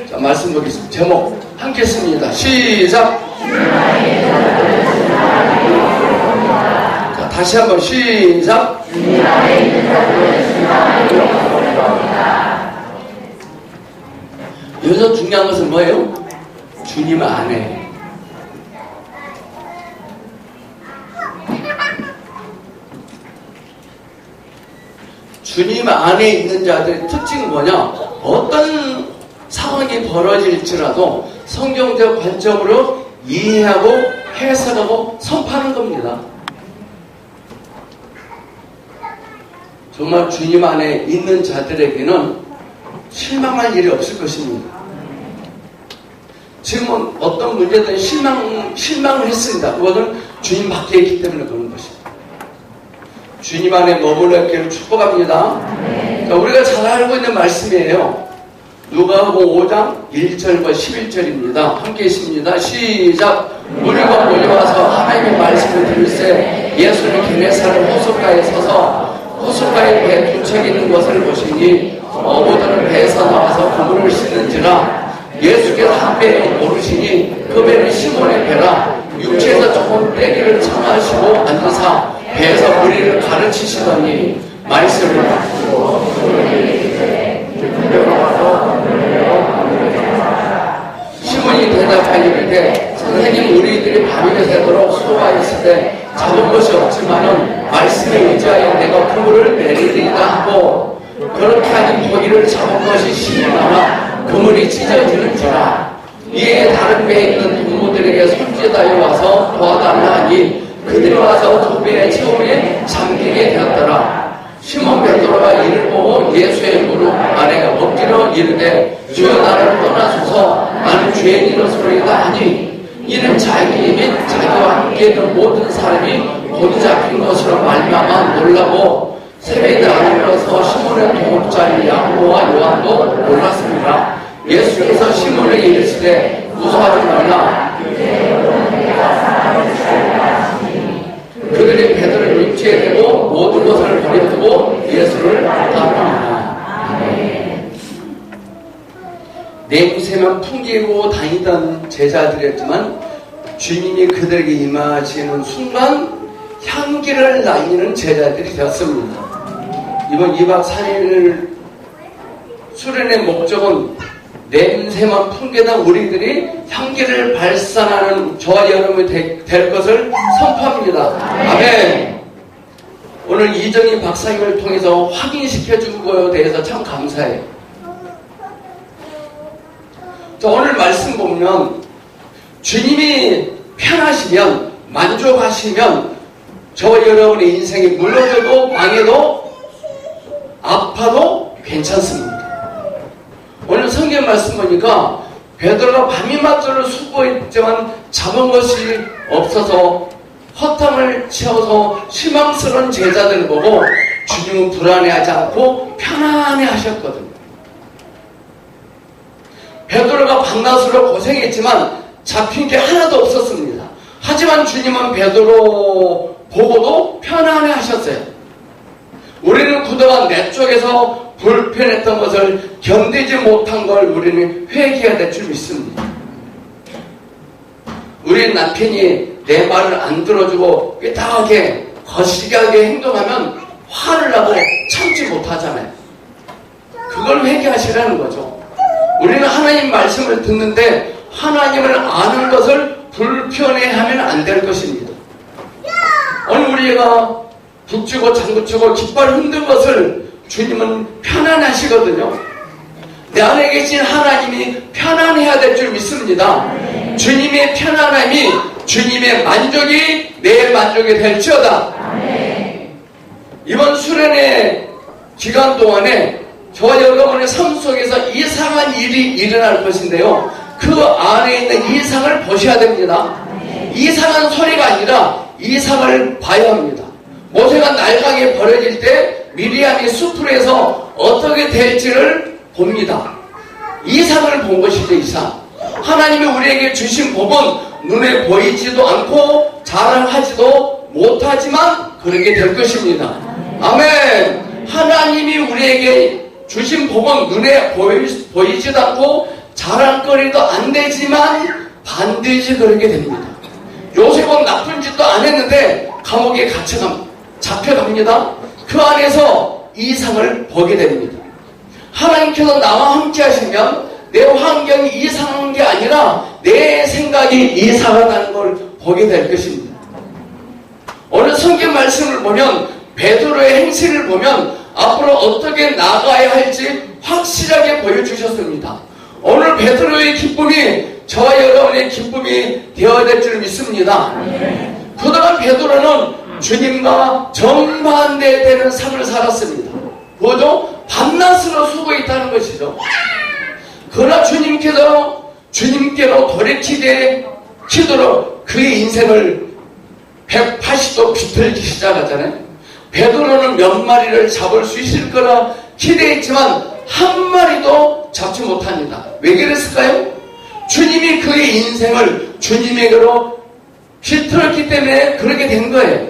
자, 말씀 보겠습니다. 제목 함께 씁니다. 시작. 자, 다시 한번 시작. 여기서 중요한 것은 뭐예요? 주님 안에. 주님 안에 있는 자들의 특징은 뭐냐? 어떤 상황이 벌어질지라도 성경적 관점으로 이해하고 해석하고 선포하는 겁니다. 정말 주님 안에 있는 자들에게는 실망할 일이 없을 것입니다. 지금은 어떤 문제든 실망을 했습니다. 그것은 주님 밖에 있기 때문에 그런 것입니다. 주님 안에 머물렀기를 축복합니다. 자, 우리가 잘 알고 있는 말씀이에요. 누가복음 5장 1절과 11절입니다. 함께 있습니다. 시작. 무리가 몰려와서 하나님의 말씀을 들을새 예수는 게네사렛 호숫가에 서서 호숫가에 배 두 척 있는 것을 보시니 어부들은 배에서 나와서 그물을 씻는지라. 예수께서 한 배에 오르시니 그 배는 시몬의 배라. 육지에서 조금 떼기를 청하시고 앉으사 배에서 무리를 가르치시더니 말씀을 하시고 시몬이 대답하여 이르되 선생님, 우리들이 밤이 새도록 수고하였을 때 잡은 것이 없지만은 말씀에 의지하여 내가 그물을 내리리이다 하고, 그렇게 하니 고기를 잡은 것이 시원하나 그물이 찢어지는지라. 이에 다른 배에 있는 동무들에게 손짓하여 와서 도와달라 하니 그들이 와서 두 배의 체험에 잠기게 되었더라. 시몬 베드로가 이를 보고 예수의 무릎 아래 엎드려 이르되 주여, 나를 떠나소서, 나는 죄인이로소이다 하니, 이는 자기 및 자기와 함께 있는 모든 사람이 본이 잡힌 것으로 말미암아 놀라고 새벽에 나누어서 시몬의 동업자인 야고보와 요한도 놀랐습니다. 예수께서 시몬에게 이르시되 무서워하지 말라. 그들이 베드로를 육지에 대고 모든 것을 버려두고 예수를 따릅니다. 내구세만 풍기고 다니던 제자들이었지만 주님이 그들에게 임하시는 순간 향기를 나이는 제자들이 되었습니다. 이번 2박 3일 수련의 목적은 냄새만 풍기다 우리들이 향기를 발산하는 저와 여러분이 될 것을 선포합니다. 아멘. 오늘 이정희 박사님을 통해서 확인시켜준 거에 대해서 참 감사해요. 자, 오늘 말씀 보면 주님이 편하시면, 만족하시면 저와 여러분의 인생이 무너져도 망해도 아파도 괜찮습니다. 오늘 성경 말씀 보니까 베드로가 밤이맞도록 수고했지만 잡은 것이 없어서 허탕을 치어서 실망스러운 제자들을 보고 주님은 불안해하지 않고 편안해 하셨거든요. 베드로가 밤낮으로 고생했지만 잡힌 게 하나도 없었습니다. 하지만 주님은 베드로 보고도 편안해 하셨어요. 우리는 그동안 내 쪽에서 불편했던 것을 견디지 못한 걸 우리는 회개해야 될 줄 믿습니다. 우리 남편이 내 말을 안 들어주고 삐딱하게 거시기하게 행동하면 화를 나고 참지 못하잖아요. 그걸 회개하시라는 거죠. 우리는 하나님 말씀을 듣는데 하나님을 아는 것을 불편해하면 안 될 것입니다. 오늘 우리가 북치고 장구치고 깃발 흔든 것을 주님은 편안하시거든요. 내 안에 계신 하나님이 편안해야 될 줄 믿습니다. 주님의 편안함이 주님의 만족이 내 만족이 될지어다. 이번 수련의 기간 동안에 저와 여러분의 삶 속에서 이상한 일이 일어날 것인데요, 그 안에 있는 이상을 보셔야 됩니다. 이상한 소리가 아니라 이상을 봐야 합니다. 모세가 날강에 버려질 때 미리암이 수풀에서 어떻게 될지를 봅니다. 이상을 본 것이죠. 이상. 하나님이 우리에게 주신 복은 눈에 보이지도 않고 자랑하지도 못하지만 그렇게 될 것입니다. 아멘. 하나님이 우리에게 주신 복은 눈에 보이지도 않고 자랑거리도 안 되지만 반드시 그러게 됩니다. 요셉은 나쁜 짓도 안 했는데 감옥에 잡혀갑니다. 그 안에서 이상을 보게 됩니다. 하나님께서 나와 함께 하시면 내 환경이 이상한 게 아니라 내 생각이 이상하다는 걸 보게 될 것입니다. 오늘 성경 말씀을 보면 베드로의 행실을 보면 앞으로 어떻게 나가야 할지 확실하게 보여주셨습니다. 오늘 베드로의 기쁨이 저와 여러분의 기쁨이 되어야 될 줄 믿습니다. 그동안 베드로는 주님과 정반대되는 삶을 살았습니다. 그것도 밤낮으로 수고했다는 것이죠. 그러나 주님께로 돌이키도록 그의 인생을 180도 비틀기 시작하잖아요. 베드로는 몇 마리를 잡을 수 있을 거라 기대했지만 한 마리도 잡지 못합니다. 왜 그랬을까요? 주님이 그의 인생을 주님에게로 비틀었기 때문에 그렇게 된 거예요.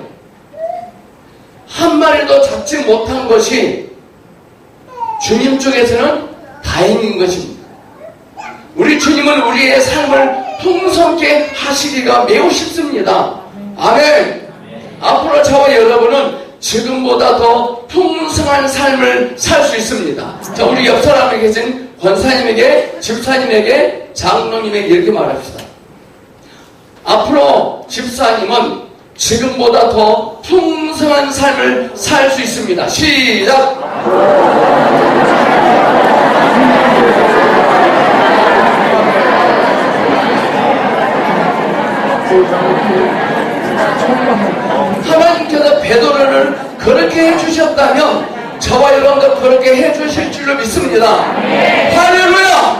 한 마리도 잡지 못한 것이 주님 쪽에서는 다행인 것입니다. 우리 주님은 우리의 삶을 풍성케 하시기가 매우 쉽습니다. 아멘. 앞으로 저와 여러분은 지금보다 더 풍성한 삶을 살 수 있습니다. 자, 우리 옆 사람에 계신 권사님에게, 집사님에게, 장로님에게 이렇게 말합시다. 앞으로 집사님은 지금보다 더 풍성한 삶을 살 수 있습니다. 시작! 하나님께서 베드로를 그렇게 해주셨다면 저와 여러분도 그렇게 해주실 줄로 믿습니다. 할렐루야!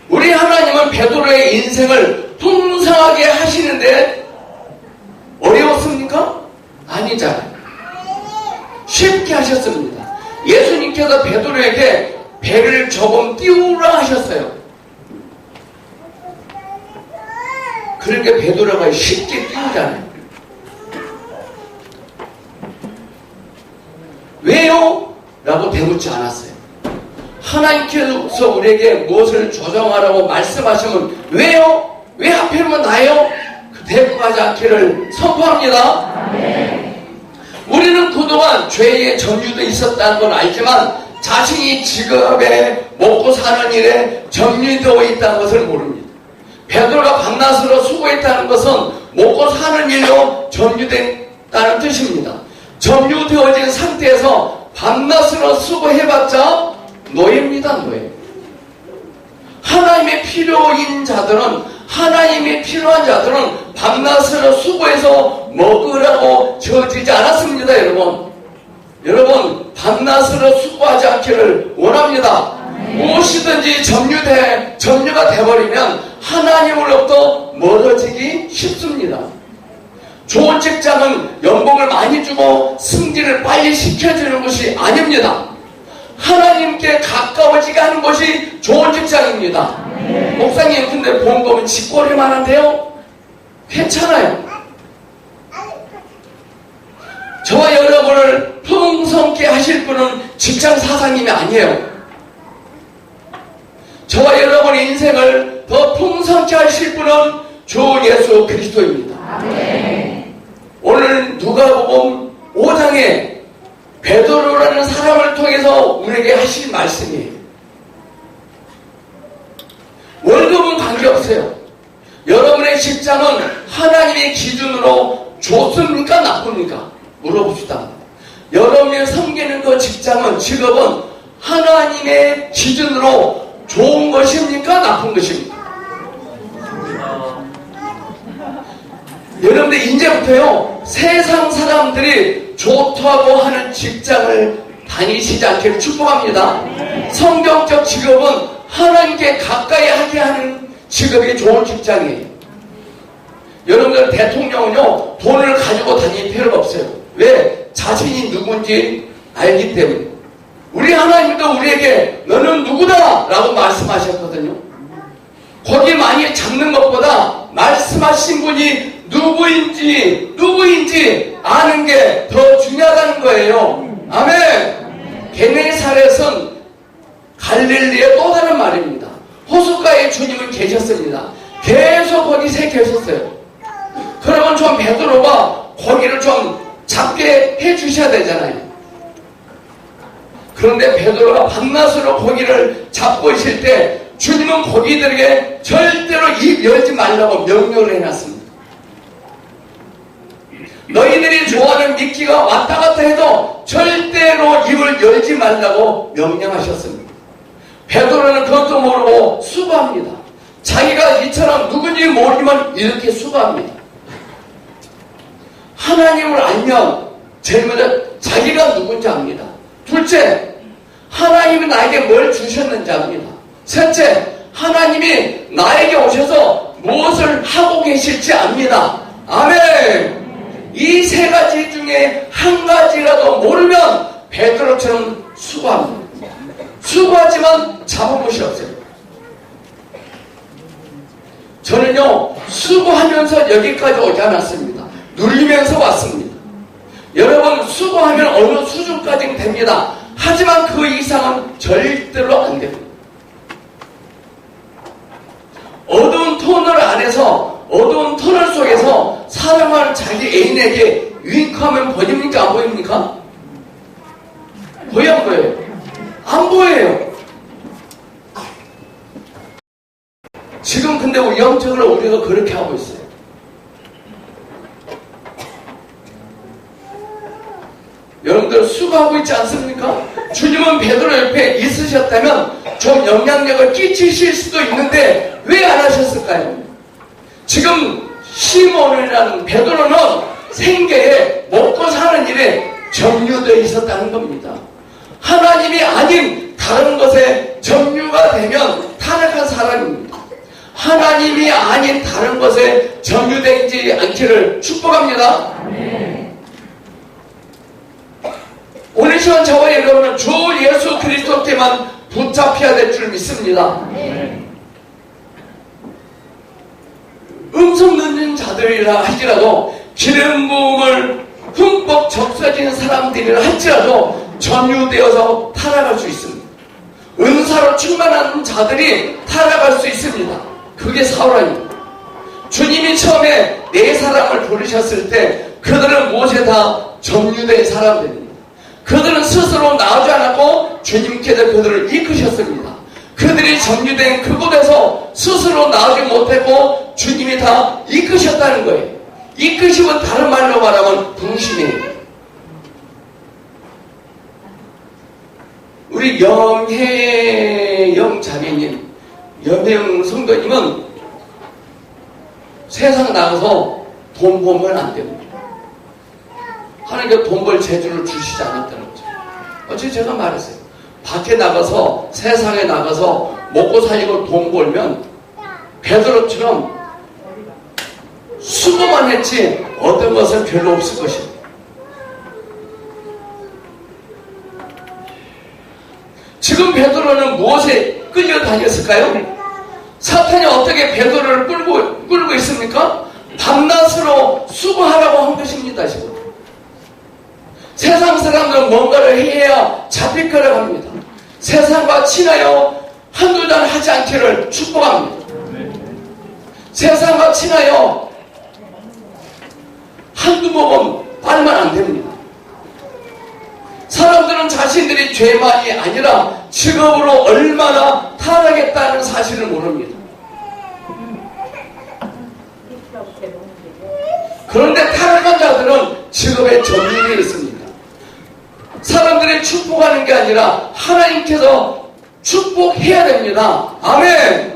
우리 하나님은 베드로의 인생을 풍성하게 하시는데 어려웠습니까? 아니잖아요. 쉽게 하셨습니다. 예수님께서 베드로에게 배를 조금 띄우라 하셨어요. 그러니까 베드로가 쉽게 띄우잖아요. 왜요? 라고 대묻지 않았어요. 하나님께서 우리에게 무엇을 조정하라고 말씀하시면 왜요? 왜 하필이면 나요? 그 대꾸하지 않기를 선포합니다. 우리는 그동안 죄의 점유도 있었다는 걸 알지만 자신이 직업에 먹고 사는 일에 점유되어 있다는 것을 모릅니다. 베드로가 밤낮으로 수고했다는 것은 먹고 사는 일로 점유됐다는 뜻입니다. 점유되어진 상태에서 밤낮으로 수고해봤자 노예입니다. 노예. 하나님의 필요인 자들은, 하나님이 필요한 자들은 밤낮으로 수고해서 먹으라고 지어지지 않았습니다. 여러분 밤낮으로 수고하지 않기를 원합니다. 무엇이든지 점유가 돼버리면 하나님으로부터 멀어지기 쉽습니다. 좋은 직장은 연봉을 많이 주고 승진을 빨리 시켜주는 것이 아닙니다. 하나님께 가까워지게 하는 것이 좋은 직장입니다. 목사님, 근데 보험금은 집거리만 한데요? 괜찮아요. 저와 여러분을 풍성케 하실 분은 직장 사장님이 아니에요. 저와 여러분의 인생을 더 풍성케 하실 분은 주 예수 그리스도입니다. 오늘 누가복음 5장에 베드로라는 사람을 통해서 우리에게 하실 말씀이에요. 월급은 관계없어요. 여러분의 직장은 하나님의 기준으로 좋습니까? 나쁩니까? 물어봅시다. 여러분이 섬기는 그 직업은 하나님의 기준으로 좋은 것입니까? 나쁜 것입니까? 여러분들 이제부터요, 세상 사람들이 좋다고 하는 직장을 다니시지 않기를 축복합니다. 성경적 직업은 하나님께 가까이 하게 하는 직업이 좋은 직장이에요. 여러분들 대통령은요, 돈을 가지고 다닐 필요가 없어요. 왜? 자신이 누군지 알기 때문에. 우리 하나님도 우리에게 너는 누구다 라고 말씀하셨거든요. 거기 많이 잡는 것보다 말씀하신 분이 누구인지 아는 게 더 중요하다는 거예요. 아멘. 게네사렛은 갈릴리의 또 다른 말입니다. 호숫가에 주님은 계셨습니다. 계속 거기서 계셨어요. 그러면 좀 베드로가 고기를 좀 잡게 해주셔야 되잖아요. 그런데 베드로가 밤낮으로 고기를 잡고 있을 때 주님은 고기들에게 절대로 입 열지 말라고 명령을 해놨습니다. 너희들이 좋아하는 미끼가 왔다 갔다 해도 절대로 입을 열지 말라고 명령하셨습니다. 베드로는 그것도 모르고 수고합니다. 자기가 이처럼 누군지 모르지만 이렇게 수고합니다. 하나님을 알면 제일 먼저 자기가 누군지 압니다. 둘째, 하나님이 나에게 뭘 주셨는지 압니다. 셋째, 하나님이 나에게 오셔서 무엇을 하고 계실지 압니다. 아멘. 이 세 가지 중에 한 가지라도 모르면 베드로처럼 수고합니다. 수고하지만 잡아못이 없어요. 저는요, 수고하면서 여기까지 오지 않았습니다. 눌리면서 왔습니다. 여러분, 수고하면 어느 수준까지는 됩니다. 하지만 그 이상은 절대로 안 됩니다. 어두운 터널 안에서, 어두운 터널 속에서 사랑하는 자기 애인에게 윙크하면 보입니까? 안 보입니까? 보여 안 보여요? 안 보여요. 지금 근데 영적으로 우리가 그렇게 하고 있어요. 여러분들 수고하고 있지 않습니까? 주님은 베드로 옆에 있으셨다면 좀 영향력을 끼치실 수도 있는데 왜 안 하셨을까요? 지금 시몬이라는 베드로는 생계에 먹고 사는 일에 점유되어 있었다는 겁니다. 하나님이 아닌 다른 것에 점유가 되면 타락한 사람입니다. 하나님이 아닌 다른 것에 점유되지 않기를 축복합니다. 오늘 시간 저와 여러분은 주 예수 그리스도께만 붙잡혀야 될 줄 믿습니다. 음성 듣는 자들이라 할지라도 기름 부음을 흠뻑 적셔진 사람들이라 할지라도 점유되어서 타락할 수 있습니다. 은사로 충만한 자들이 타락할 수 있습니다. 그게 사울아입니다. 주님이 처음에 네 사람을 부르셨을 때 그들은 무엇에 다 점유된 사람들입니다. 그들은 스스로 나오지 않았고 주님께서 그들을 이끄셨습니다. 그들이 점유된 그곳에서 스스로 나오지 못했고 주님이 다 이끄셨다는 거예요. 이끄심은 다른 말로 말하면 부르심이에요. 우리 염혜영 자매님, 염혜영 성도님은 세상 나가서 돈 벌면 안 됩니다. 하나님께서 돈 벌 재주를 주시지 않았다는 거죠. 어제 제가 말했어요. 밖에 나가서 세상에 나가서 먹고 살리고 돈 벌면 베드로처럼 수고만 했지 어떤 것은 별로 없을 것입니다. 지금 베드로는 무엇에 끌려다녔을까요? 사탄이 어떻게 베드로를 끌고 있습니까? 밤낮으로 수고하라고 한 것입니다. 지금 세상 사람들은 뭔가를 해야 잡힐 거라고 합니다. 세상과 친하여 한두 잔 하지 않기를 축복합니다. 세상과 친하여 한두 모금 빨면 안 됩니다. 사람들은 자신들이 죄만이 아니라 직업으로 얼마나 타락했다는 사실을 모릅니다. 그런데 타락한 자들은 직업에 점유되어 있습니다. 사람들이 축복하는 게 아니라 하나님께서 축복해야 됩니다. 아멘.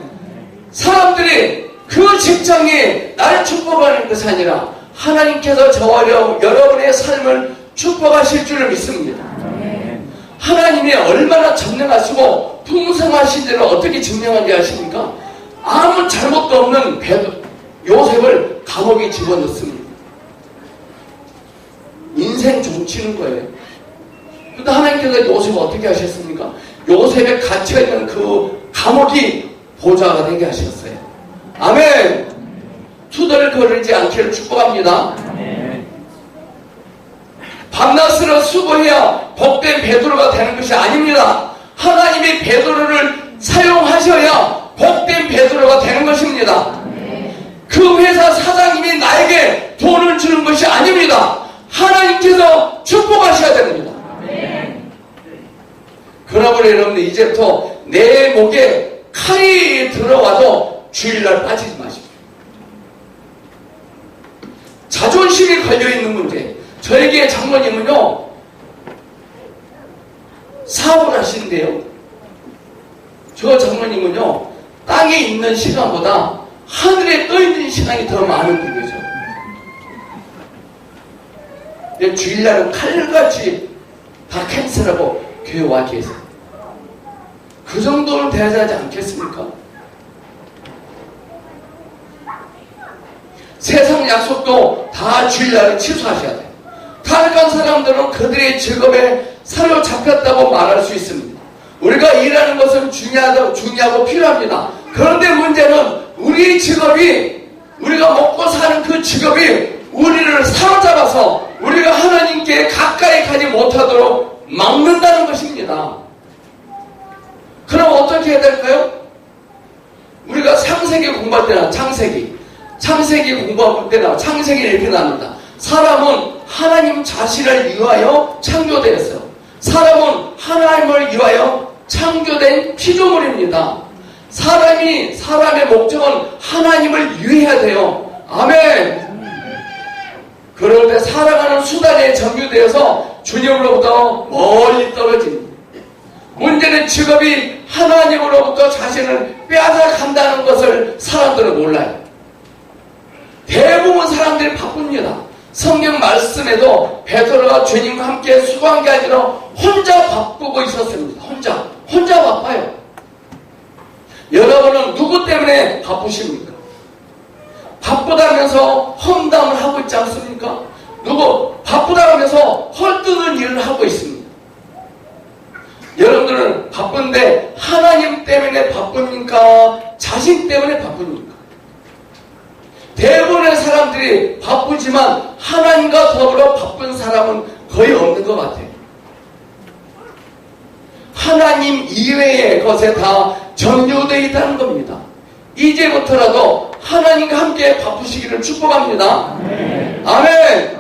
사람들이 그 직장이 나를 축복하는 것이 아니라 하나님께서 저와 여러분의 삶을 축복하실 줄을 믿습니다. 하나님이 얼마나 전능하시고 풍성하신지를 어떻게 증명하게 하십니까? 아무 잘못도 없는 요셉을 감옥에 집어넣습니다. 인생 종치는 거예요. 그런데 하나님께서 요셉을 어떻게 하셨습니까? 요셉에 갇혀있는 그 감옥이 보좌가 되게 하셨어요. 아멘. 투덜 거리지 않기를 축복합니다. 밤낮으로 수고해야 복된 베드로가 되는 것이 아닙니다. 하나님이 베드로를 사용하셔야 복된 베드로가 되는 것입니다. 그 회사 사장님이 나에게 돈을 주는 것이 아닙니다. 하나님께서 축복하셔야 됩니다. 그러므로 여러분들 이제부터 내 목에 칼이 들어와도 주일날 빠지지 마십시오. 자존심이 걸려있는 문제. 저에게 장로님은요 사업을 하시는데요, 저 장로님은요 땅에 있는 시간보다 하늘에 떠있는 시간이 더 많은 분이죠. 근데 주일날은 칼같이 다 캔슬하고 교회 와 계세요. 그 정도는 돼야 하지 않겠습니까? 세상 약속도 다 주일날에 취소하셔야 돼요. 타락한 사람들은 그들의 직업에 사로잡혔다고 말할 수 있습니다. 우리가 일하는 것은 중요하고 필요합니다. 그런데 문제는 우리 직업이, 우리가 먹고 사는 그 직업이 우리를 사로잡아서 우리가 하나님께 가까이 가지 못하도록 막는다는 것입니다. 그럼 어떻게 해야 될까요? 우리가 창세기 공부할 때나 창세기 공부할 때나 창세기 이렇게 나옵니다. 사람은 하나님 자신을 위하여 창조되었어요. 사람은 하나님을 위하여 창조된 피조물입니다. 사람의 목적은 하나님을 위해야 돼요. 아멘. 그럴 때 살아가는 수단에 점유되어서 주님으로부터 멀리 떨어집니다. 문제는 직업이 하나님으로부터 자신을 빼앗아간다는 것을 사람들은 몰라요. 대부분 사람들이 바쁩니다. 성경 말씀에도 베드로가 주님과 함께 수고한 게 아니라 혼자 바쁘고 있었습니다. 혼자 바빠요. 여러분은 누구 때문에 바쁘십니까? 바쁘다면서 험담을 하고 있지 않습니까? 바쁘다면서 헐뜯는 일을 하고 있습니다. 여러분들은 바쁜데 하나님 때문에 바쁩니까? 자신 때문에 바쁩니까? 대부분의 사람들이 바쁘지만 하나님과 더불어 바쁜 사람은 거의 없는 것 같아요. 하나님 이외의 것에 다 점유되어 있다는 겁니다. 이제부터라도 하나님과 함께 바쁘시기를 축복합니다. 아멘.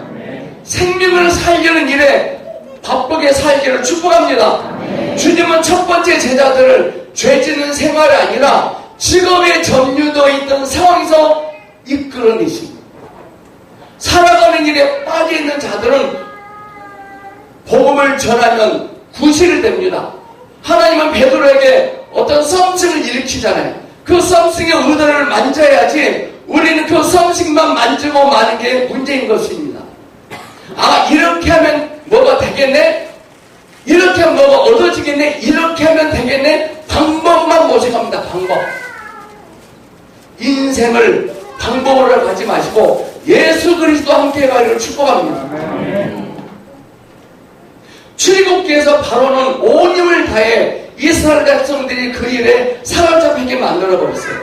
생명을 살리는 일에 바쁘게 살기를 축복합니다. 주님은 첫 번째 제자들을 죄 짓는 생활이 아니라 직업에 점유되어 있던 상황에서 이끌어내십니다. 살아가는 일에 빠져있는 자들은 복음을 전하면 구실이 됩니다. 하나님은 베드로에게 어떤 썸씽을 일으키잖아요. 그 썸씽의 의도를 만져야지 우리는 그 썸씽만 만지고 마는 게 문제인 것입니다. 이렇게 하면 뭐가 되겠네? 이렇게 하면 뭐가 얻어지겠네? 이렇게 하면 되겠네? 방법만 모색합니다. 방법. 인생을 방법으로 가지 마시고 예수 그리스도 함께 가기를 축복합니다. 출애굽기에서 바로는 온 힘을 다해 이스라엘 백성들이 그 일에 사로잡히게 만들어버렸어요.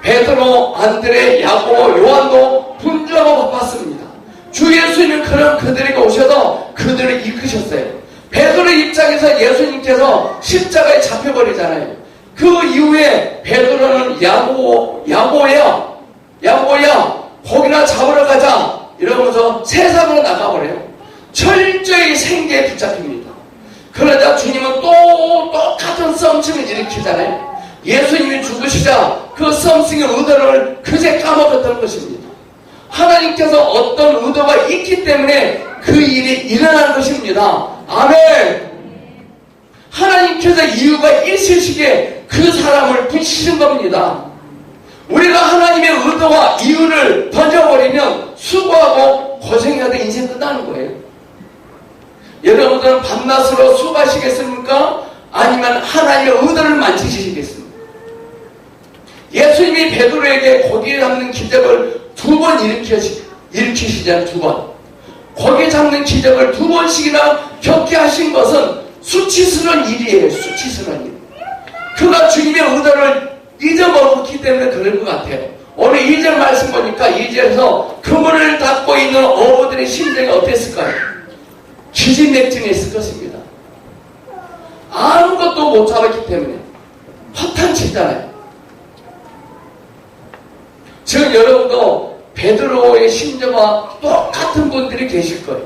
베드로, 안드레, 야고보, 요한도 분주하고 바빴습니다. 주 예수님은 그런 그들에게 오셔서 그들을 이끄셨어요. 베드로 입장에서 예수님께서 십자가에 잡혀버리잖아요. 그 이후에 베드로는 야고보야 거기나 잡으러 가자 이러면서 세상으로 나가버려요. 철저히 생계에 붙잡힙니다. 그러자 주님은 또 똑같은 썸씽을 일으키잖아요. 예수님이 죽으시자 그 썸씽의 의도를 그새 까먹었던 것입니다. 하나님께서 어떤 의도가 있기 때문에 그 일이 일어난 것입니다. 아멘. 하나님께서 이유가 있으시기에 그 사람을 붙이신 겁니다. 우리가 하나님의 의도와 이유를 던져버리면 수고하고 고생해야 돼 인생 끝나는 거예요. 여러분들은 밤낮으로 수고하시겠습니까? 아니면 하나님의 의도를 만지시겠습니까? 예수님이 베드로에게 고기 잡는 기적을 2번 일으키시잖아요. 2번. 고기 잡는 기적을 2번씩이나 겪게 하신 것은 수치스러운 일이에요. 수치스러운 일. 그가 주님의 의도를 잊어먹었기 때문에 그런 것 같아요. 오늘 2절 말씀 보니까 2절에서 그물을 닫고 있는 어부들의 심정이 어땠을까요? 기진맥진했을 것입니다. 아무것도 못 잡았기 때문에 허탄치잖아요. 지금 여러분도 베드로의 심정과 똑같은 분들이 계실 거예요.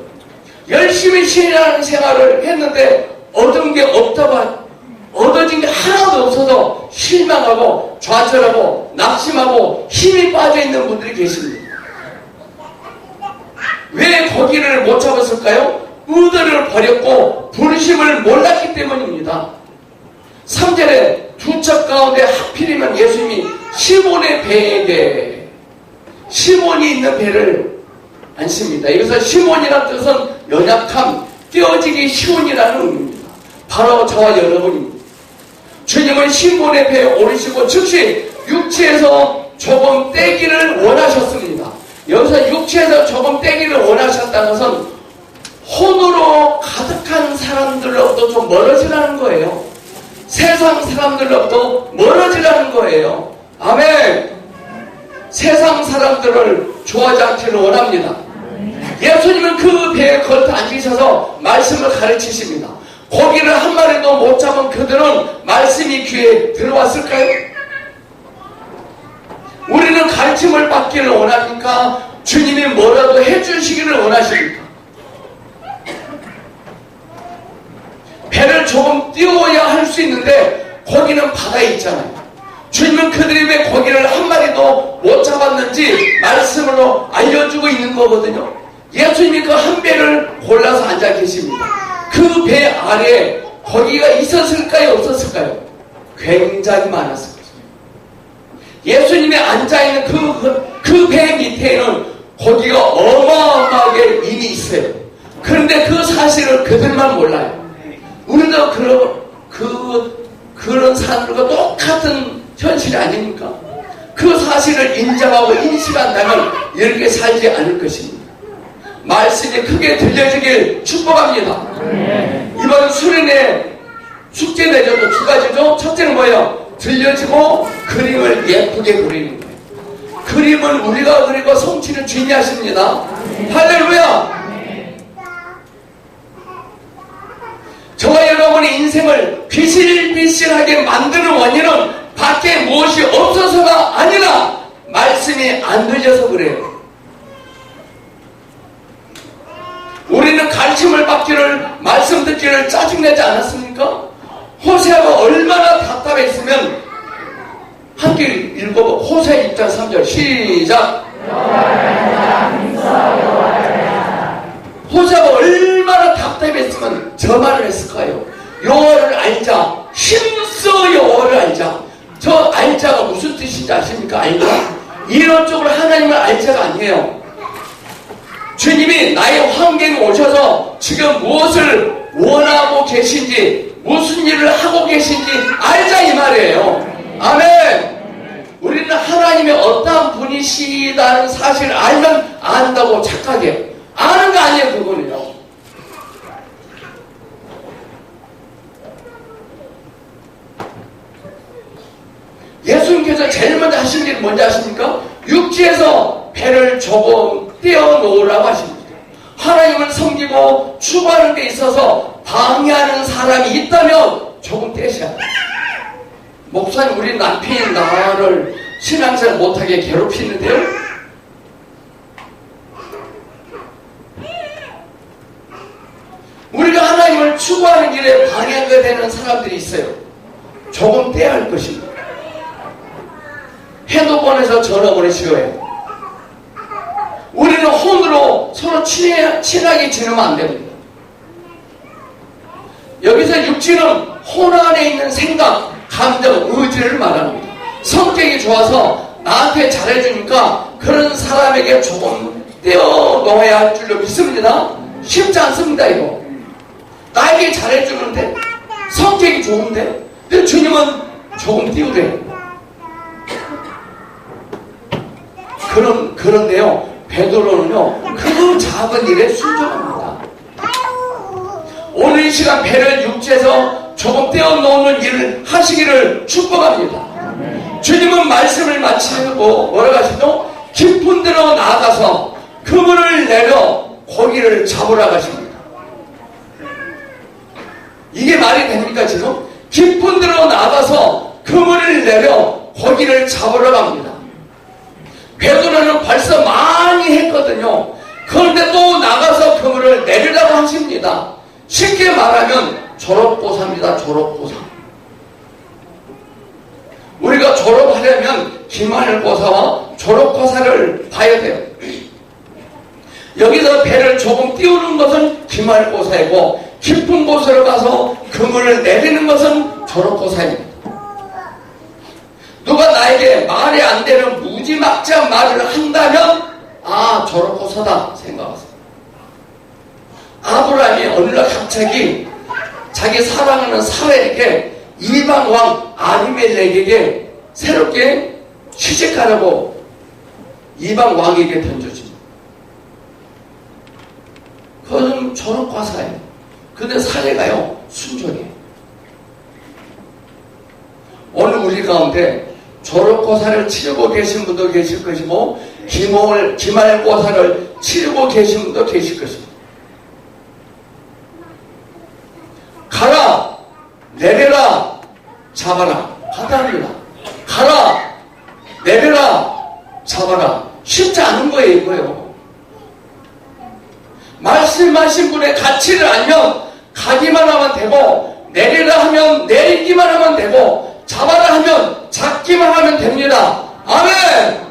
열심히 신앙 생활을 했는데 얻은 게 없다고, 얻어진 게 하나도 없어서 실망하고 좌절하고 낙심하고 힘이 빠져있는 분들이 계십니다. 왜 거기를 못 잡았을까요? 의도를 버렸고 분심을 몰랐기 때문입니다. 3절에 두 척 가운데 하필이면 예수님이 시몬의 배에게, 시몬이 있는 배를 앉습니다. 여기서 시몬이라는 뜻은 연약함, 떼어지기 쉬운이라는 의미입니다. 바로 저와 여러분입니다. 주님은 시몬의 배에 오르시고 즉시 육체에서 조금 떼기를 원하셨습니다. 여기서 육체에서 조금 떼기를 원하셨다는 것은 혼으로 가득한 사람들로부터 좀 멀어지라는 거예요. 세상 사람들로부터 멀어지라는 거예요. 아멘. 세상 사람들을 좋아하지 않기를 원합니다. 예수님은 그 배에 걸터 앉으셔서 말씀을 가르치십니다. 고기를 한 마리도 못 잡은 그들은 말씀이 귀에 들어왔을까요? 우리는 가르침을 받기를 원합니까? 주님이 뭐라도 해주시기를 원하십니까? 배를 조금 띄워야 할 수 있는데 고기는 바다에 있잖아요. 주님은 그들이 왜 고기를 한 마리도 못 잡았는지 말씀으로 알려주고 있는 거거든요. 예수님이 그 한 배를 골라서 앉아 계십니다. 그 배 아래에 고기가 있었을까요? 없었을까요? 굉장히 많았을 거죠. 예수님이 앉아있는 그 배 밑에는 고기가 어마어마하게 이미 있어요. 그런데 그 사실을 그들만 몰라요. 우리도 그런 사람들과 똑같은 현실이 아닙니까? 그 사실을 인정하고 인식한다면 이렇게 살지 않을 것입니다. 말씀이 크게 들려지길 축복합니다. 이번 수련회 숙제 내줘도 두 가지죠. 첫째는 뭐예요? 들려지고 그림을 예쁘게 그리는 거예요. 그림은 우리가 그리고 성취는 주인이 하십니다. 할렐루야! 저와 여러분의 인생을 비실비실하게 만드는 원인은 밖에 무엇이 없어서가 아니라 말씀이 안 들려서 그래요. 우리는 가르침을 받기를, 말씀 듣기를 짜증내지 않았습니까? 호세아가 얼마나 답답했으면 함께 읽어봐. 호세 6장 3절 시작. 호세아가 얼마나 답답했으면 저 말을 했을까요? 여호와를 알자, 힘써 여호와를 알자. 저 알자가 무슨 뜻인지 아십니까? 알자, 이론적으로 하나님을 알자가 아니에요. 주님이 나의 환경에 오셔서 지금 무엇을 원하고 계신지, 무슨 일을 하고 계신지 알자 이 말이에요. 아멘. 우리는 하나님의 어떠한 분이시다는 사실을 알면 안다고 착각해. 아는 거 아니에요. 그거는요. 예수님께서 제일 먼저 하신 일이 뭔지 아십니까? 육지에서 배를 조금 떼어놓으라고 하십니다. 하나님을 섬기고 추구하는 데 있어서 방해하는 사람이 있다면 조금 떼셔야 돼요. 목사님, 우리 남편이 나를 신앙생활 못하게 괴롭히는데요? 우리가 하나님을 추구하는 일에 방해가 되는 사람들이 있어요. 조금 떼야 할 것입니다. 핸드폰에서 전화번호 싫어해요. 우리는 혼으로 서로 친하게 지내면 안 됩니다. 여기서 육지는 혼 안에 있는 생각, 감정, 의지를 말합니다. 성격이 좋아서 나한테 잘해주니까 그런 사람에게 조금 떼어놓아야 할 줄로 믿습니다. 쉽지 않습니다. 이거 나에게 잘해주는데, 성격이 좋은데, 근데 주님은 조금 띄우래요. 그런데요, 베드로는요, 그 작은 일에 순종합니다. 오늘 이 시간 배를 육지에서 조금 떼어놓는 일을 하시기를 축복합니다. 주님은 말씀을 마치고 뭐라고 하시죠? 깊은 데로 나아가서 그물을 내려 고기를 잡으라고 하십니다. 이게 말이 됩니까 지금? 깊은 데로 나가서 그물을 내려 고기를 잡으러 갑니다. 베드로는 벌써 많이 했거든요. 그런데 또 나가서 그물을 내리라고 하십니다. 쉽게 말하면 졸업고사입니다. 졸업고사. 우리가 졸업하려면 기말고사와 졸업고사를 봐야 돼요. 여기서 배를 조금 띄우는 것은 기말고사이고 깊은 곳으로 가서 그물을 내리는 것은 졸업고사입니다. 누가 나에게 말이 안 되는 무지막지한 말을 한다면 졸업고사다 생각하세요. 아브라함이 어느 날 갑자기 자기 사랑하는 사회에게 이방왕 아비멜렉에게 새롭게 취직하라고 이방왕에게 던져줍니다. 그것은 졸업과사예요. 근데 사례가요 순종이에요. 오늘 우리 가운데 졸업고사를 치르고 계신 분도 계실 것이고 기말고사를 치르고 계신 분도 계실 것입니다. 가라, 내려라, 잡아라. 간단합니다. 가라, 내려라, 잡아라. 쉽지 않은 거예요, 이거예요. 말씀하신 분의 가치를 알면 가기만 하면 되고, 내리라 하면 내리기만 하면 되고, 잡아라 하면 잡기만 하면 됩니다. 아멘!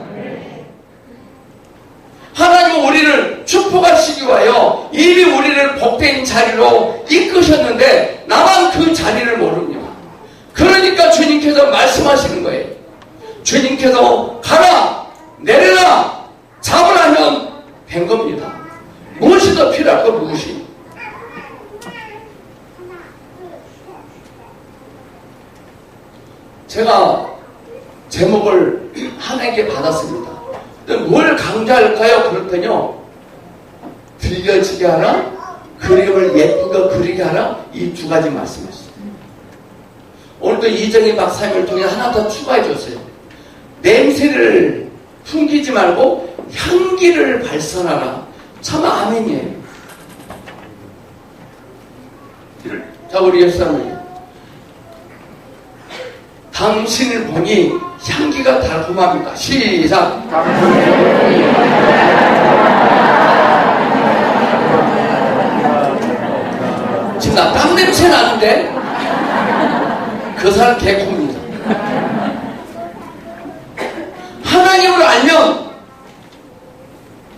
하나님은 우리를 축복하시기 위하여 이미 우리를 복된 자리로 이끄셨는데 나만 그 자리를 모릅니다. 그러니까 주님께서 말씀하시는 거예요. 주님께서 가라, 내려라, 잡으라 하면 된 겁니다. 무엇이 더 필요할까? 무엇이? 제가 제목을 하나님께 받았습니다. 뭘 강조할까요? 그랬더니요, 들려지게 하라, 그림을 예쁘게 그리게 하라, 이 두 가지 말씀하셨어요. 오늘도 이정희 박사님을 통해 하나 더 추가해 줬어요. 냄새를 풍기지 말고 향기를 발산하라. 참 아멘이에요. 자, 우리 예수님, 당신을 보니 향기가 달콤합니다. 시작. 지금 나 땀 냄새 나는데 그 사람 개코입니다. 하나님을 알면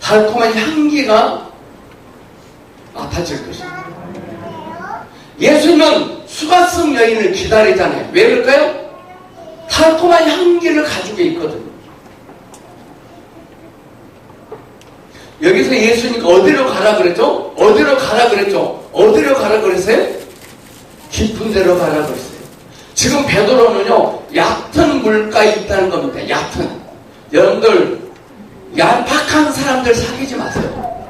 달콤한 향기가 맡아질 것입니다. 예수님은 수가성 여인을 기다리잖아요. 왜 그럴까요? 달콤한 향기를 가지고 있거든요. 여기서 예수님이 어디로 가라 그랬죠? 어디로 가라 그랬죠? 어디로 가라 그랬어요? 깊은 데로 가라 그랬어요. 지금 베드로는요, 얕은 물가에 있다는 겁니다. 얕은. 여러분들, 얄팍한 사람들 사귀지 마세요.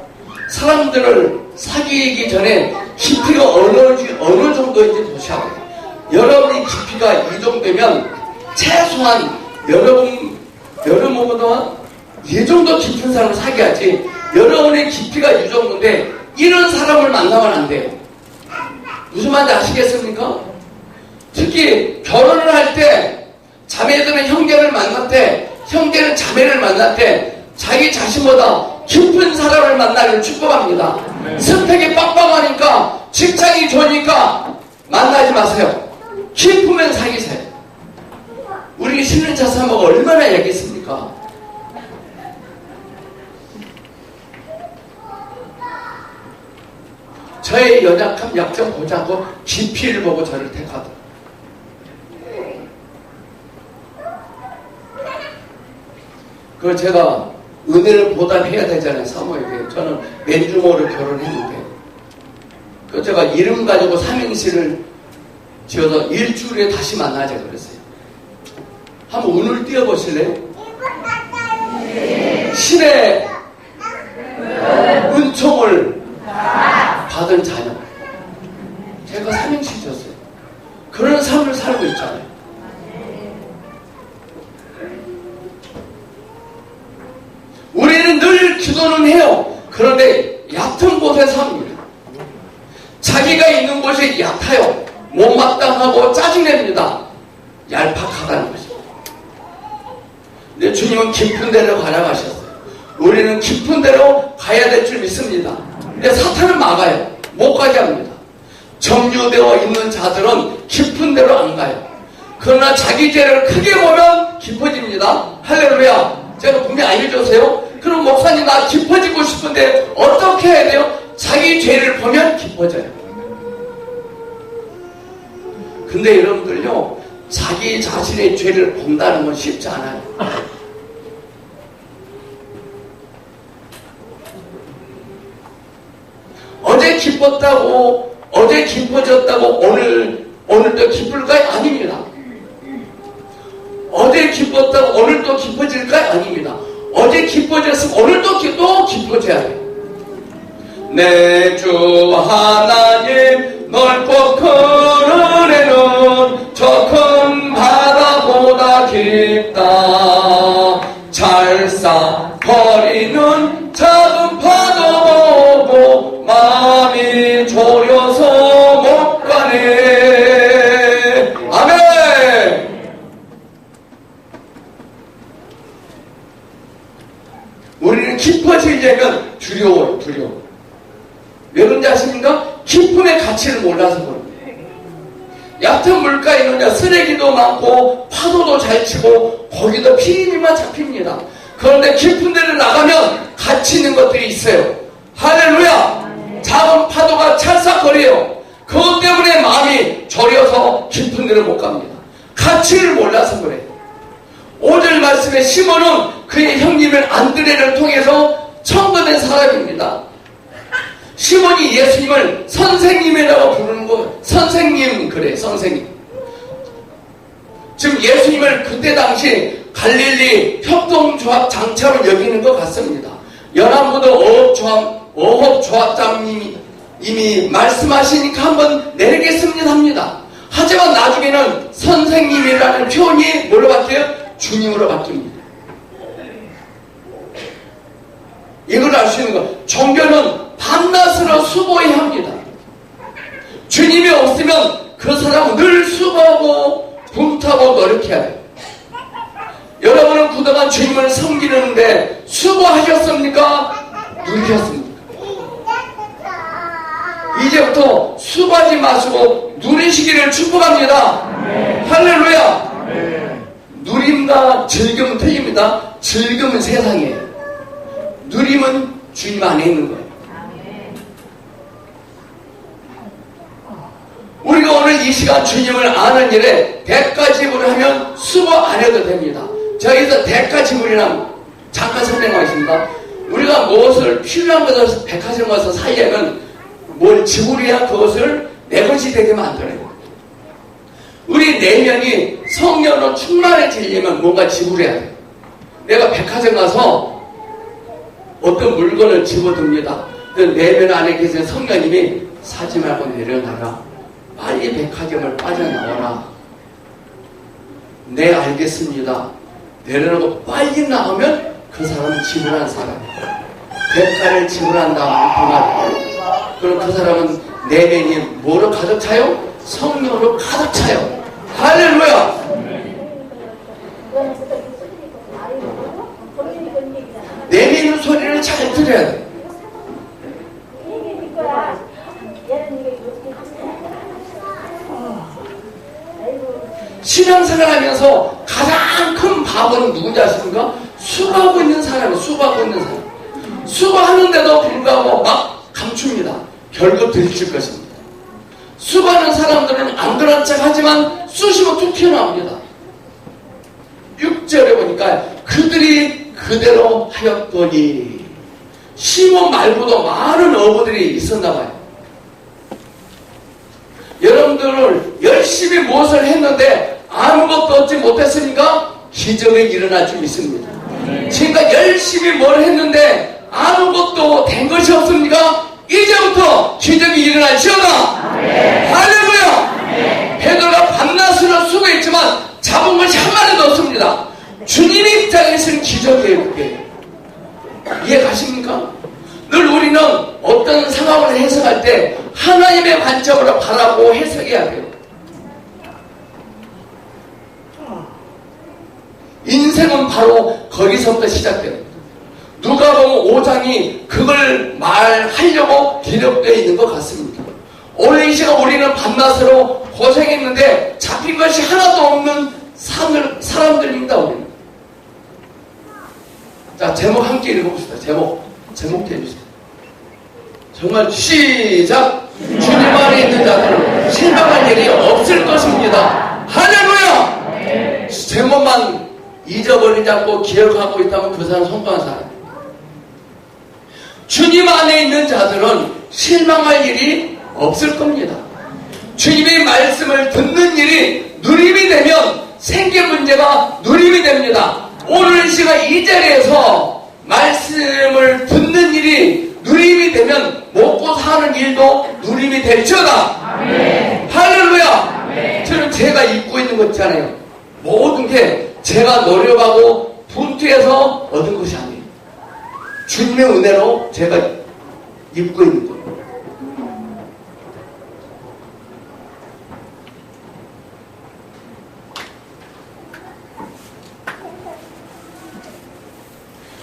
사람들을 사귀기 전에 깊이가 어느 정도인지 보셔야 돼요. 여러분의 깊이가 이 정도면 최소한 여러분보다 이 정도 깊은 사람을 사귀어야지. 여러분의 깊이가 이 정도인데 이런 사람을 만나면 안 돼요. 무슨 말인지 아시겠습니까? 특히 결혼을 할 때 자매들은 형제를 만날 때, 형제는 자매를 만날 때 자기 자신보다 깊은 사람을 만나기를 축복합니다. 스펙이 빡빡하니까, 직장이 좋으니까 만나지 마세요. 깊으면 사귀세요. 우리 신은 자사모가 얼마나 얘기했습니까? 저의 연약함, 약점 보지 않고 깊이를 보고 저를 택하더라. 그걸 제가 은혜를 보답해야 되잖아요, 사모에게. 저는 맨주모로 결혼했는데, 그 제가 이름 가지고 삼행시를 지어서 일주일에 다시 만나자 그랬어요. 한번 운을 띄워보실래요? 신의 은총을 받은 자녀. 제가 삼행시 지었어요. 그런 삶을 살고 있잖아요. 우리는 늘 기도는 해요. 그런데 얕은 곳에 삽니다. 자기가 있는 곳이 얕아요. 못마땅하고 짜증냅니다. 얄팍하다는 것입니다. 근데 주님은 깊은 데로 가라고 하셨어요. 우리는 깊은 데로 가야 될 줄 믿습니다. 근데 사탄은 막아요. 못 가게 합니다. 정류되어 있는 자들은 깊은 데로 안 가요. 그러나 자기 죄를 크게 보면 깊어집니다. 할렐루야. 제가 분명히 알려주세요. 그럼 목사님 나 깊어지고 싶은데 어떻게 해야 돼요? 자기 죄를 보면 깊어져요. 근데 여러분들요, 자기 자신의 죄를 본다는 건 쉽지 않아요. 어제 기뻤다고, 어제 기뻐졌다고 오늘도 기쁠까요? 아닙니다. 어제 기뻤다고 오늘도 기뻐질까요? 아닙니다. 어제 기뻐졌으면 오늘도 또 기뻐져야 돼요. 내 주 하나님 넓고 큰 은혜는 저 큰 바다보다 깊다. 잘 버리는 작은 파도 보고 마음이 졸여서 못 가네. 아멘. 우리는 깊어지려면 두려워요. 두려워. 왜 그런지 아십니까? 깊음의 가치를 몰라서 그럽니다. 얕은 물가에는 쓰레기도 많고 파도도 잘 치고 거기도 피리미만 잡힙니다. 그런데 깊은 데를 나가면 가치 있는 것들이 있어요. 할렐루야. 작은 파도가 찰싹거려요. 그것 때문에 마음이 저려서 깊은 데를 못 갑니다. 가치를 몰라서 그래요. 5절 말씀에 시몬은 그의 형님을 안드레를 통해서 청거된 사람입니다. 시몬이 예수님을 선생님이라고 부르는 거, 선생님, 그래, 선생님. 지금 예수님을 그때 당시 갈릴리 협동조합 장차로 여기는 것 같습니다. 연안부도 어업조합장님이 이미 말씀하시니까 한번 내리겠습니다 합니다. 하지만 나중에는 선생님이라는 표현이 뭘로 바뀌어요? 주님으로 바뀝니다. 이걸 알 수 있는 거, 종교는 밤낮으로 수고해야 합니다. 주님이 없으면 그 사람은 늘 수고하고 분투하고 노력해야 해요. 여러분은 그동안 주님을 섬기는데 수고하셨습니까? 누리셨습니까? 이제부터 수고하지 마시고 누리시기를 축복합니다. 할렐루야. 누림과 즐금은 틀립니다. 즐금은 세상이에요. 누림은 주님 안에 있는 거예요. 우리가 오늘 이 시간 주님을 아는 일에 대가지불을 하면 수고 안 해도 됩니다. 저기서 대가지불이란 잠깐 설명하겠습니다. 우리가 무엇을 필요한 것을 백화점 가서 사려면 뭘 지불해야 그것을 내 것이 되게 만들어요. 우리 내면이 성령으로 충만해지려면 뭔가 지불해야 돼요. 내가 백화점 가서 어떤 물건을 집어듭니다. 그 내면 안에 계신 성령님이 사지 말고 내려놔라. 빨리 백화점을 빠져나와라. 네, 알겠습니다. 내려놓고 빨리 나오면 그 사람은 지불한 사람이에요. 대가를 지불한다. 그 말. 그럼 그 사람은 내면이 뭐로 가득 차요? 성령으로 가득 차요. 할렐루야! 내미는 소리를 잘 들어야 돼. 신앙생활 하면서 가장 큰 바보는 누군지 아십니까? 수고하고 있는 사람이에요. 수고하고 있는 사람. 수고하는데도 불구하고 막 감춥니다. 결국 들칠 것입니다. 수고하는 사람들은 안 그런 척 하지만 쑤시고 툭 튀어나옵니다. 6절에 보니까 그들이 그대로 하였더니 시몬 말고도 많은 어부들이 있었나 봐요. 여러분들은 열심히 무엇을 했는데 아무것도 얻지 못했으니까 기적이 일어날 줄 믿습니다. 지금까지 열심히 뭘 했는데 아무것도 된 것이 없습니까? 이제부터 기적이 일어날지어다. 할렐루야. 베드로가 밤낮으로 수고했지만 잡은 것이 한 마리도 없습니다. 주님의 입장에서는 기적이에요. 그게 이해 가십니까? 늘 우리는 어떤 상황을 해석할 때 하나님의 관점으로 바라보고 해석해야 돼요. 인생은 바로 거기서부터 시작됩니다. 누가복음 5장이 그걸 말하려고 기록되어 있는 것 같습니다. 오늘 이 시간 우리는 밤낮으로 고생했는데 잡힌 것이 하나도 없는 사람들입니다. 우리는. 자, 제목 함께 읽어봅시다. 제목 해주세요. 정말 시작. 주님 안에 있는 자들은 실망할 일이 없을 것입니다. 할렐루야. 제목만 잊어버리지 않고 기억하고 있다면 그 사람 성공한 사람. 주님 안에 있는 자들은 실망할 일이 없을 겁니다. 주님의 말씀을 듣는 일이 누림이 되면 생계 문제가 누림이 됩니다. 오늘 시간 이 자리에서 말씀을 듣는 일이 누림이 되면 먹고 사는 일도 누림이 될지어다. 아멘. 할렐루야. 아멘. 저는 제가 입고 있는 것 있잖아요. 모든 게 제가 노력하고 분투해서 얻은 것이 아니에요. 주님의 은혜로 제가 입고 있는 거예요.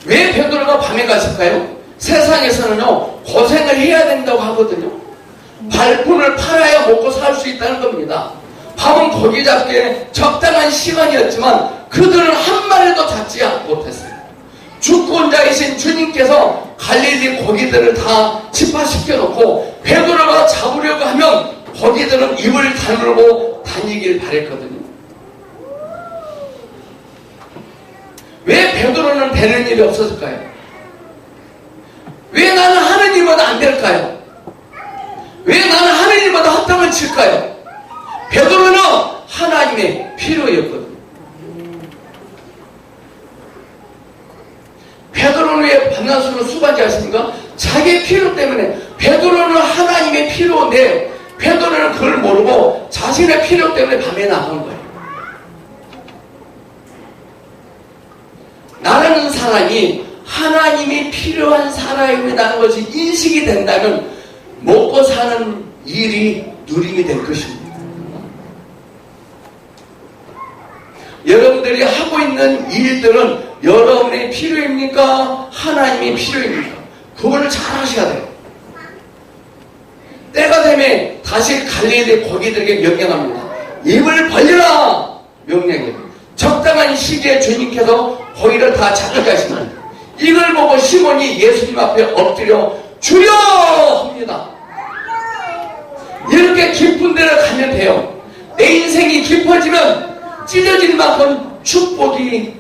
왜 베드로가 밤에 갔을까요? 세상에서는요 고생을 해야 된다고 하거든요. 발품을 팔아야 먹고 살 수 있다는 겁니다. 밤은 고기 잡기에 적당한 시간이었지만 그들은 한 마리도 잡지 못했어요. 주권자이신 주님께서 갈릴리 고기들을 다 집화시켜 놓고 베드로가 잡으려고 하면 고기들은 입을 다물고 다니길 바랬거든요. 왜 베드로는 되는 일이 없었을까요? 왜 나는 하느님보다 안 될까요? 왜 나는 하느님보다 헛땅을 칠까요? 베드로는 하나님의 필요였거든요. 베드로는 왜 밤낮으로 수고하지 않습니까? 자기의 필요 때문에. 베드로는 하나님의 필요인데 베드로는 그걸 모르고 자신의 필요 때문에 밤에 나간 거예요. 나라는 사람이 하나님이 필요한 사람이라는 것이 인식이 된다면 먹고 사는 일이 누림이 될 것입니다. 여러분들이 하고 있는 일들은 여러분의 필요입니까? 하나님의 필요입니까? 그걸 잘 하셔야 돼요. 때가 되면 다시 갈릴리 고기들에게 명령합니다. 입을 벌려라! 명령해요. 적당한 시기에 주님께서 고기를 다 잡게 하십니다. 이걸 보고 시몬이 예수님 앞에 엎드려 주여! 합니다. 이렇게 깊은 데를 가면 돼요. 내 인생이 깊어지면 찢어질 만큼 축복이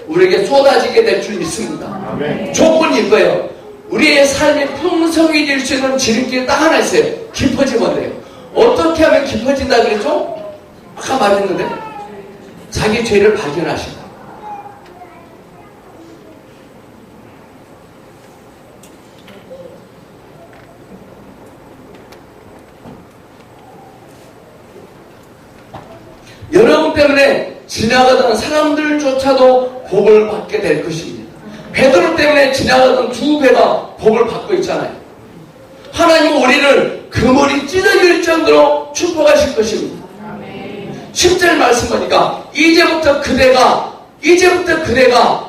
우리에게 쏟아지게 될 줄 믿습니다. 아멘. 조건이 이거예요. 우리의 삶이 풍성해질 수 있는 지름길이 딱 하나 있어요. 깊어지면 돼요. 어떻게 하면 깊어진다 그랬죠? 아까 말했는데 자기 죄를 발견하시다. 여러분 때문에 지나가던 사람들조차도 복을 받게 될 것입니다. 베드로 때문에 지나가던 두 배가 복을 받고 있잖아요. 하나님은 우리를 그물이 찢어질 정도로 축복하실 것입니다. 10절 말씀 보니까 이제부터 그대가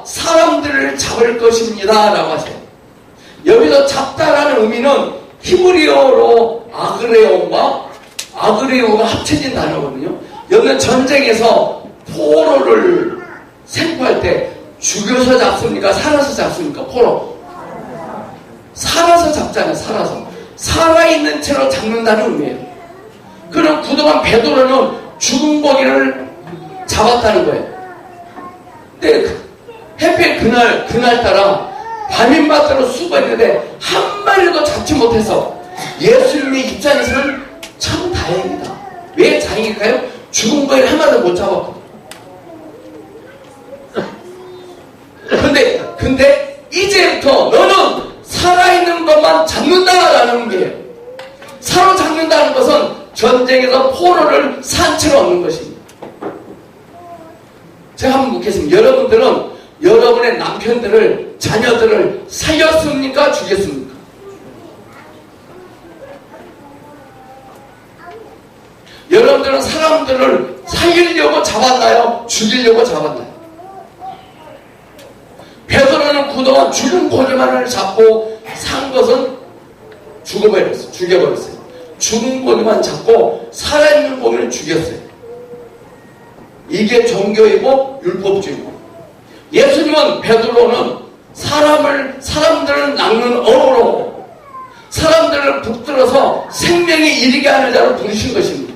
사람들을 잡을 것입니다 라고 하세요. 여기서 잡다라는 의미는 히브리어로 아그레오가 합쳐진 단어거든요. 여기는 전쟁에서 포로를 생포할 때 죽여서 잡습니까? 살아서 잡습니까? 포로. 살아서 잡잖아요. 살아있는 채로 잡는다는 의미예요. 그럼 그동안 베드로는 죽은 고기를 잡았다는 거예요. 근데 해필 그날따라 밤인바다로 수고했는데 한 마리도 잡지 못해서 예수님의 입장에서는 참 다행이다. 왜 다행일까요? 죽은 고기를 한 마리도 못 잡았거든. 근데 이제부터 너는 살아있는 것만 잡는다라는 의미예요. 사로잡는다는 것은 전쟁에서 포로를 산채로 얻는 것입니다. 제가 한번 묻겠습니다. 여러분들은 여러분의 남편들을, 자녀들을 살렸습니까? 죽였습니까? 여러분들은 사람들을 살리려고 잡았나요? 죽이려고 잡았나요? 그동안 죽은 고기만을 잡고 산 것은 죽여버렸어요. 죽은 고기만 잡고 살아있는 고기를 죽였어요. 이게 종교이고 율법주의고, 예수님은, 베드로는 사람들을 낚는 어로 사람들을 붙들어서 생명에 이르게 하는 자로 부르신 것입니다.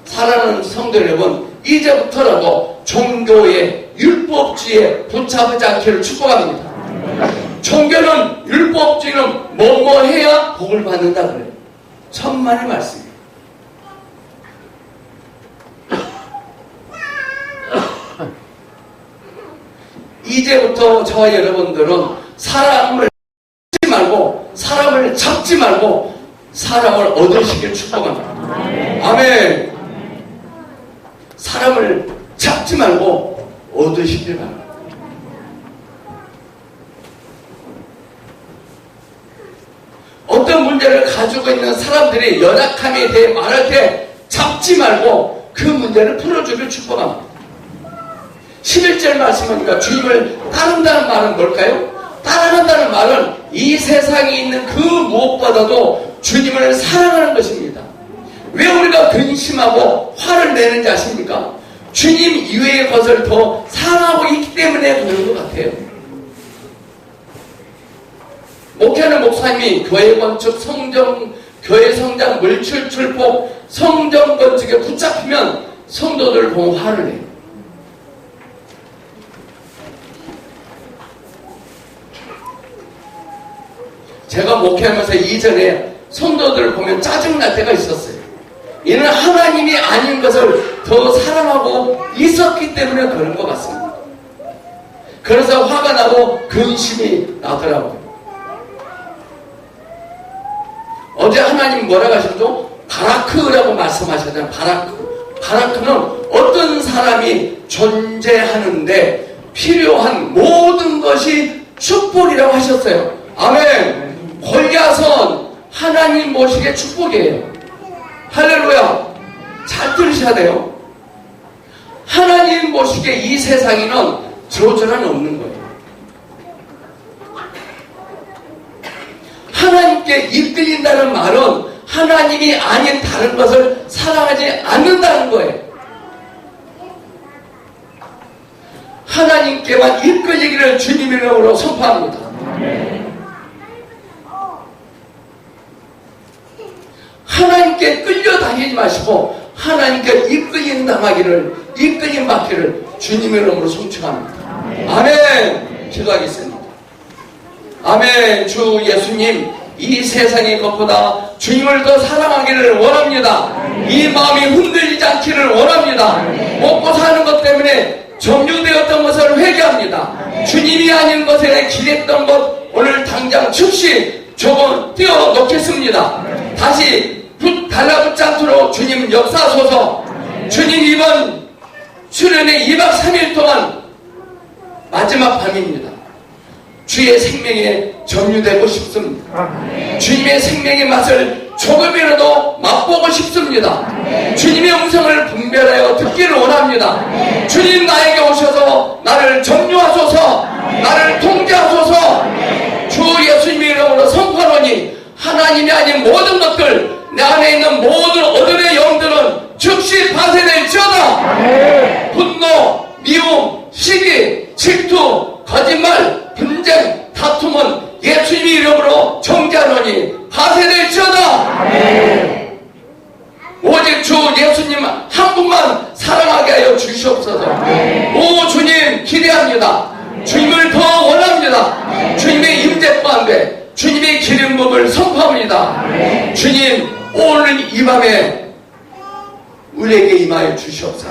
사랑하는 성도 여러분, 이제부터라도 종교의 율법주의에 붙잡지 않기를 축복합니다. 종교는, 율법주의는 뭐뭐 해야 복을 받는다 그래요. 천만의 말씀이에요. 이제부터 저와 여러분들은 사람을 잡지 말고, 사람을 잡지 말고 사람을 얻으시길 축복합니다. 아멘. 사람을 잡지 말고 얻으시길 바랍니다. 어떤 문제를 가지고 있는 사람들이 연약함에 대해 말할 때 잡지 말고 그 문제를 풀어주길 축복합니다. 11절 말씀하니까 주님을 따른다는 말은 뭘까요? 따라간다는 말은 이 세상에 있는 그 무엇보다도 주님을 사랑하는 것입니다. 왜 우리가 근심하고 화를 내는지 아십니까? 주님 이외의 것을 더 사랑하고 있기 때문에 그런 것 같아요. 목회하는 목사님이 교회 건축, 교회 성장, 물질 출복, 성전 건축에 붙잡히면 성도들 보고 화를 내요. 제가 목회하면서 이전에 성도들을 보면 짜증날 때가 있었어요. 이는 하나님이 아닌 것을 더 사랑하고 있었기 때문에 그런 것 같습니다. 그래서 화가 나고 근심이 나더라고요. 어제 하나님 뭐라고 하셨죠? 바라크라고 말씀하셨잖아요. 바라크는 어떤 사람이 존재하는데 필요한 모든 것이 축복이라고 하셨어요. 아멘. 골리앗은 하나님 모시기의 축복이에요. 할렐루야. 잘 들으셔야 돼요. 하나님 모시기에 이 세상에는 저주는 없는 거예요. 하나님께 이끌린다는 말은 하나님이 아닌 다른 것을 사랑하지 않는다는 거예요. 하나님께만 이끌리기를 주님의 이름으로 선포합니다. 하나님께 끌려다니지 마시고 하나님께 이끌림 받기를 주님의 이름으로 송축합니다. 아멘. 기도하겠습니다. 아멘. 주 예수님, 이 세상의 것보다 주님을 더 사랑하기를 원합니다. 이 마음이 흔들리지 않기를 원합니다. 먹고 사는 것 때문에 점유되었던 것을 회개합니다. 주님이 아닌 것에 기댔던 것 오늘 당장 즉시 저건 떼어놓겠습니다. 다시 달라붙지 않도록 주님 역사하소서. 주님, 이번 수련회 2박 3일 동안 마지막 밤입니다. 주의 생명에 점유되고 싶습니다. 주님의 생명의 맛을 조금이라도 맛보고 싶습니다. 주님의 음성을 분별하여 듣기를 원합니다. 주님, 나에게 오셔서 나를 점유하소서, 나를 통제하소서. 주 예수님의 이름으로 선포하노니 하나님이 아닌 모든 것들, 내 안에 있는 모든 어둠의 영들은 즉시 파쇄될지어다. 분노, 미움, 시기, 질투, 거짓말, 분쟁, 다툼은 예수님의 이름으로 정죄하노니 파쇄될지어다. 오직 주 예수님 한 분만 사랑하게 하여 주시옵소서. 오 주님, 기대합니다. 주님을 더 원합니다. 주님의 임재 가운데 주님의 기름 부음을 선포합니다. 주님, 오늘 이 밤에 우리에게 임하여 주시옵소서.